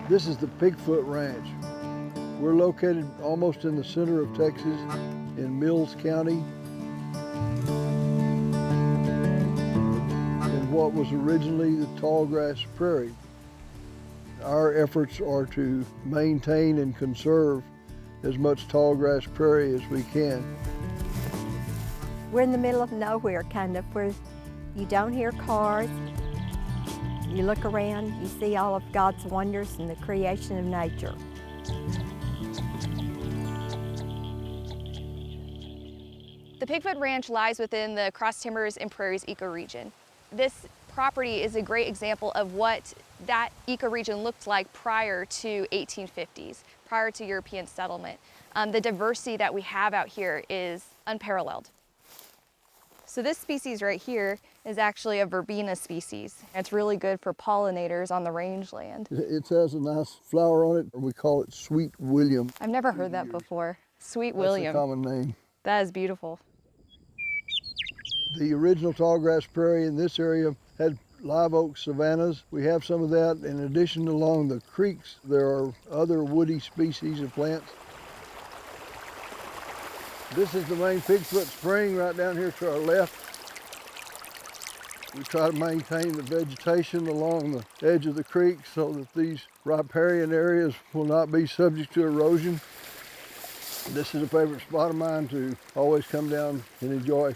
This is the Pigfoot Ranch. We're located almost in the center of Texas in Mills County, in what was originally the tallgrass prairie. Our efforts are to maintain and conserve as much tallgrass prairie as we can. We're in the middle of nowhere, kind of, where you don't hear cars. You look around, you see all of God's wonders and the creation of nature. The Pigfoot Ranch lies within the Cross Timbers and Prairies ecoregion. This property is a great example of what that ecoregion looked like prior to 1850s, prior to European settlement. The diversity that we have out here is unparalleled. So this species right here is actually a verbena species. It's really good for pollinators on the rangeland. It has a nice flower on it, and we call it Sweet William. I've never heard that before. Sweet William. That's a common name. That is beautiful. The original tallgrass prairie in this area had live oak savannas. We have some of that. In addition, along the creeks, there are other woody species of plants. This is the main Pigfoot Spring right down here to our left. We try to maintain the vegetation along the edge of the creek so that these riparian areas will not be subject to erosion. This is a favorite spot of mine to always come down and enjoy.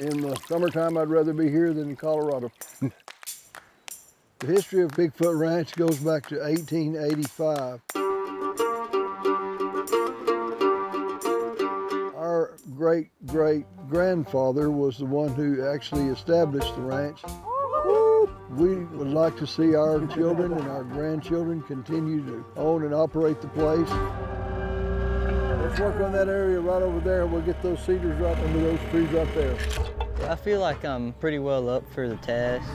In the summertime, I'd rather be here than in Colorado. The history of Pigfoot Ranch goes back to 1885. Our great-great-grandfather was the one who actually established the ranch. We would like to see our children and our grandchildren continue to own and operate the place. Let's work on that area right over there. We'll get those cedars right under those trees right there. I feel like I'm pretty well up for the task.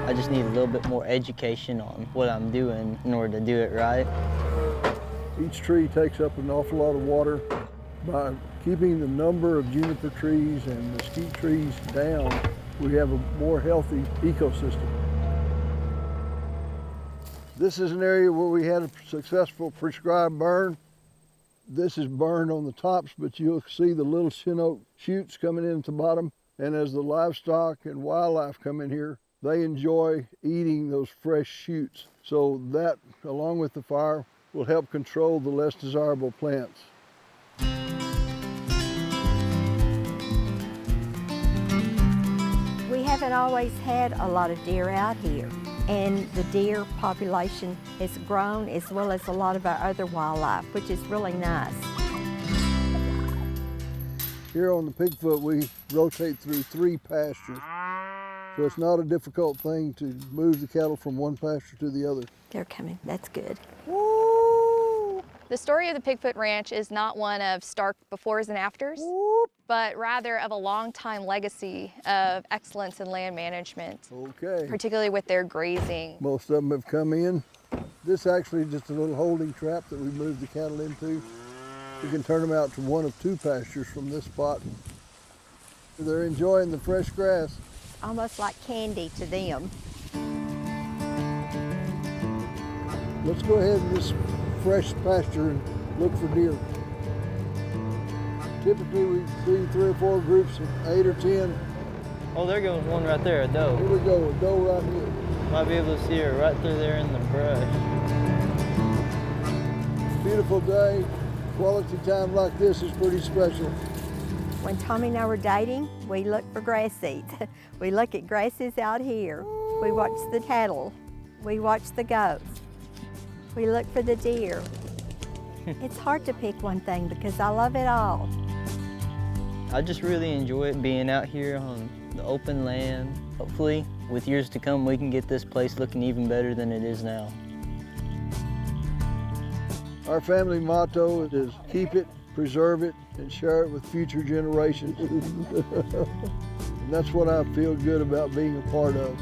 I just need a little bit more education on what I'm doing in order to do it right. Each tree takes up an awful lot of water. By keeping the number of juniper trees and mesquite trees down, we have a more healthy ecosystem. This is an area where we had a successful prescribed burn. This is burned on the tops, but you'll see the little shin oak shoots coming in at the bottom. And as the livestock and wildlife come in here, they enjoy eating those fresh shoots. So that, along with the fire, will help control the less desirable plants. We haven't always had a lot of deer out here, and the deer population has grown as well as a lot of our other wildlife, which is really nice. Here on the Pigfoot, we rotate through 3 pastures. So it's not a difficult thing to move the cattle from one pasture to the other. They're coming, that's good. The story of the Pigfoot Ranch is not one of stark befores and afters, but rather of a long-time legacy of excellence in land management, particularly with their grazing. Most of them have come in. This actually is just a little holding trap that we move the cattle into. We can turn them out to 1 of 2 pastures from this spot. They're enjoying the fresh grass. Almost like candy to them. Let's go ahead and this fresh pasture and look for deer. Typically we see 3 or 4 groups of 8 or 10. Oh, there goes one right there, a doe. Here we go, a doe right here. Might be able to see her right through there in the brush. Beautiful day. Quality time like this is pretty special. When Tommy and I were dating, we looked for grass seeds. We look at grasses out here. We watch the cattle. We watch the goats. We look for the deer. It's hard to pick one thing because I love it all. I just really enjoy it being out here on the open land. Hopefully, with years to come, we can get this place looking even better than it is now. Our family motto is keep it, preserve it, and share it with future generations. And that's what I feel good about being a part of.